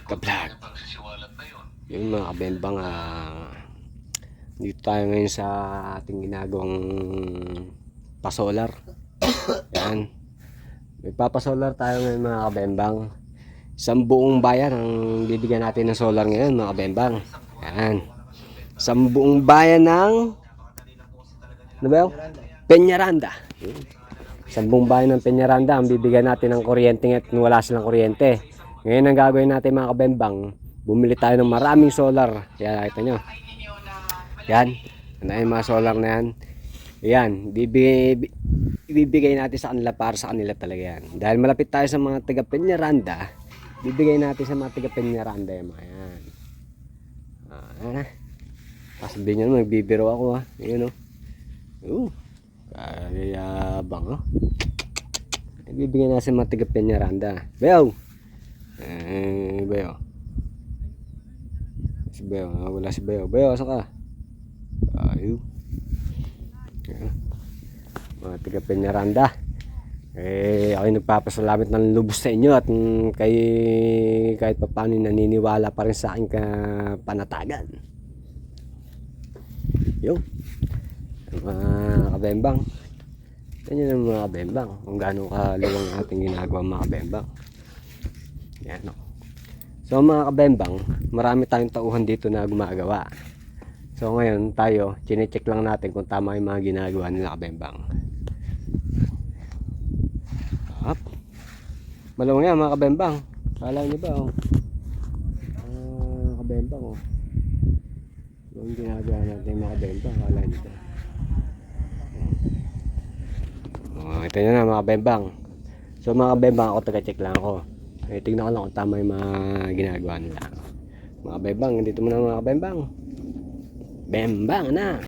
Ka-vlog. Yung mga kabembang, dito tayo ngayon sa ating ginagawang pasolar. Yan. May papasolar tayo ngayon mga kabembang. Isang buong bayan ang bibigyan natin ng solar ngayon mga kabembang. Yan. Isang buong bayan ng ano ba yun? Peñaranda. Isang buong bayan ng Peñaranda ang bibigyan natin ng kuryente at wala silang kuryente. Ngayon ang gagawin natin mga kabembang, bumili tayo ng maraming solar. Yan, nakita nyo. Yan. Ano yung mga solar na yan? Yan. Ibibigay natin sa kanila para sa kanila talaga yan. Dahil malapit tayo sa mga taga Peñaranda, bibigay natin sa mga taga Peñaranda yung mga yan. Sabihin nyo, magbibiro ako ha. Yun o. Kayabang o. Ibibigay natin sa mga taga Peñaranda. Bayaw! Bayaw. Si Bayaw. Wala si Bayaw. Bayaw, asa ka? Ayaw. Mga taga Peñaranda. Ako nagpapasalamat ng lubos sa inyo at kahit pa paano naniniwala pa rin sa aking panatagan. Yo. Mga kabembang. Yan yung mga kabembang. Kung gaano kaluwang ating ginagawa mga kabembang. Yan o. So mga kabembang, marami tayong tauhan dito na gumagawa. So ngayon tayo, chinecheck lang natin kung tama yung mga ginagawa nila kabembang. Up. Malawang yan mga kabembang. Kala nyo ba oh? Kabembang oh. Yung ginagawa natin mga kabembang. Kala nyo ba? Ito nyo na mga kabembang. So mga kabembang, ako taga-check lang ako. Tignan ko lang kung tama yung mga ginagawa nila. Mga kabembang, dito muna mga kabembang. Bembang na!